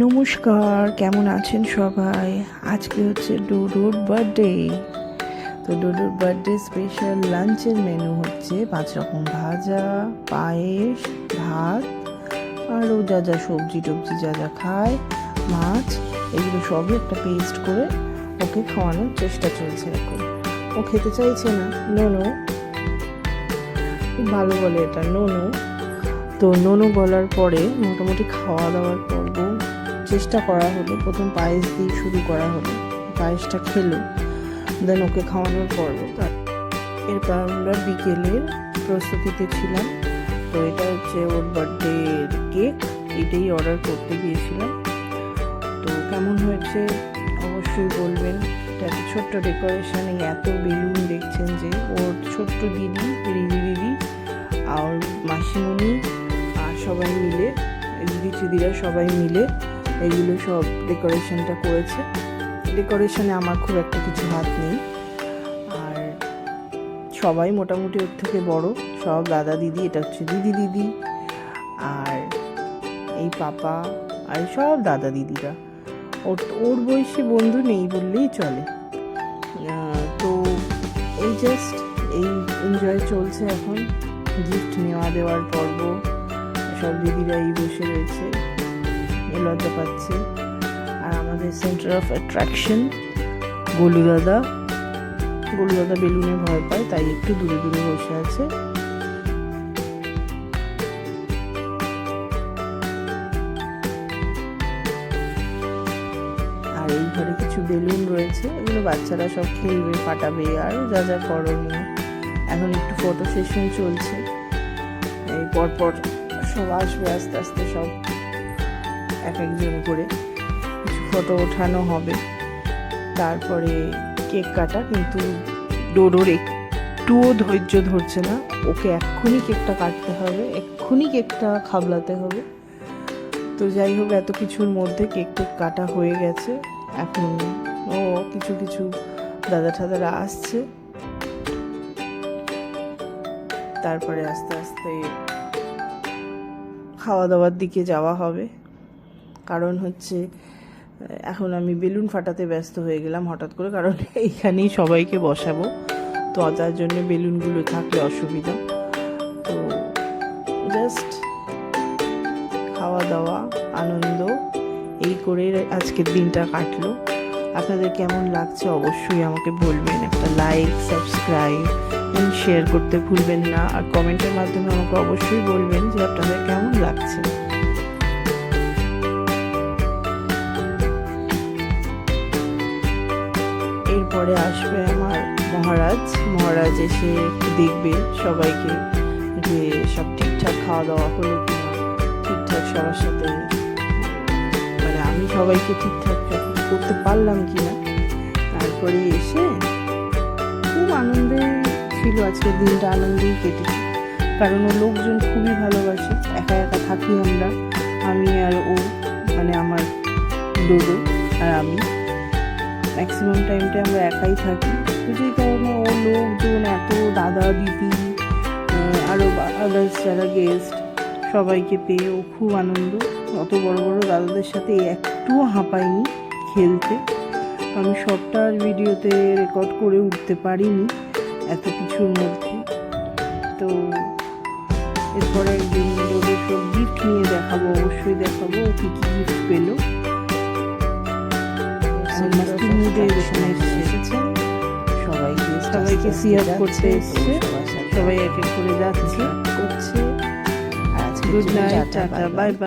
নমস্কার, কেমন আছেন সবাই? আজকে হচ্ছে ডোডোর বার্থডে। তো ডোডোর বার্থডে স্পেশাল লাঞ্চের মেনু হচ্ছে 5 রকম ভাজা, পায়েস, ভাত, আরও যা যা সবজি টবজি যা যা খায়, মাছ, এগুলো সবই একটা পেস্ট করে ওকে খাওয়ানোর চেষ্টা চলছে এখন। ও খেতে চাইছে না, নোনো খুব ভালো বলে এটা, নোনো। তো নোনো বলার পরে মোটামুটি খাওয়া দাওয়ার পর্ব চেষ্টা করা হলো। প্রথম পায়েস দিয়ে শুরু করা হলো, পায়েসটা খেলো, দেন ওকে খাওয়ানোর পর্ব। এরপর আমরা বিকেলের প্রস্তুতিতে ছিলাম। তো এটা হচ্ছে ওর বার্থডে কেক, এটাই অর্ডার করতে গিয়েছিলাম। তো কেমন হয়েছে অবশ্যই বলবেন। এটা একটা ছোট্ট ডেকোরেশন, এই এত বেলুন দেখছেন যে ওর ছোট্ট দিদি, রিদি দিদি আর মাসিমণি আর সবাই মিলে, দিদি চিদিরা সবাই মিলে এগুলো সব ডেকোরেশনটা করেছে। ডেকোরেশনে আমার খুব একটা কিছু হাত নেই। আর সবাই মোটামুটি ওর থেকে বড়, সব দাদা দিদি, এটা হচ্ছে দিদি দিদি আর এই পাপা আর সব দাদা দিদিরা। ওর বয়সী বন্ধু নেই বললেই চলে। তো এই জাস্ট এই এনজয় চলছে এখন, গিফট নেওয়া দেওয়ার পর্ব। সব দিদিরাই বসে রয়েছে, লজ্জা পাচ্ছে। আর আমাদের সেন্টার অফ অ্যাট্রাকশন গোলু দাদা বেলুনে ভয় পায়, তাই একটু দূরে দূরে বসে আছে। আর এই ঘরে কিছু বেলুন রয়েছে, এগুলো বাচ্চারা সব খেলবে, ফাটাবে আর যা যা করণীয়। এখন একটু ফটো সেশন চলছে, এই পরপর সব আসবে আস্তে আস্তে, সব এক একজন করে কিছু ফটো ওঠানো হবে। তারপরে কেক কাটা, কিন্তু ডোডোর একটুও ধৈর্য ধরছে না, ওকে এক্ষুনি কেকটা কাটতে হবে, এক্ষুনি কেকটা খাবলাতে হবে। তো যাই হোক, এত কিছুর মধ্যে কেক কাটা হয়ে গেছে। এখন ও কিছু কিছু দাদা ঠাদারা আসছে, তারপরে আস্তে আস্তে খাওয়া দাওয়ার দিকে যাওয়া হবে। কারণ হচ্ছে এখন আমি বেলুন ফাটাতে ব্যস্ত হয়ে গেলাম হঠাৎ করে, কারণ এইখানেই সবাইকে বসাবো, তো তার জন্য বেলুনগুলো থাকলে অসুবিধা। তো জাস্ট খাওয়া দাওয়া, আনন্দ, এই করে আজকের দিনটা কাটলো। আপনাদের কেমন লাগছে অবশ্যই আমাকে বলবেন। একটা লাইক, সাবস্ক্রাইব, শেয়ার করতে ভুলবেন না। আর কমেন্টের মাধ্যমে আমাকে অবশ্যই বলবেন যে আপনাদের কেমন লাগছে। এরপরে আসবে আমার মহারাজ এসে একটু দেখবে সবাইকে যে সব ঠিকঠাক খাওয়া দাওয়া হলো কিনা, ঠিকঠাক সবার সাথে, মানে আমি সবাইকে ঠিকঠাক করতে পারলাম কিনা। তারপরে এসে খুব আনন্দে ছিল, আজকের দিনটা আনন্দেই কেটেছে। কারণ ও লোকজন খুবই ভালোবাসে, একা একা থাকি আমরা, আমি আর ও, মানে আমার ডোডো আর আমি ম্যাক্সিমাম টাইমটা আমরা একাই থাকি। তো যেই কারণে ও লোকজন, এত দাদা দিদি আরও আদার্স যারা গেস্ট, সবাইকে পেয়ে ও খুব আনন্দ। অত বড় বড় দাদাদের সাথে একটুও হাঁপায়নি খেলতে। আমি সবটা ভিডিওতে রেকর্ড করে উঠতে পারিনি এত কিছুর মধ্যে। তো এরপরে একদিন ওদের সব গিফট নিয়ে দেখাবো, অবশ্যই দেখাবো ও কী কী গিফট পেলো। সবাইকে সিয়ার করতে এসছে, সবাই এক এক করে যাচ্ছে করছে। Good night, tata, bye bye.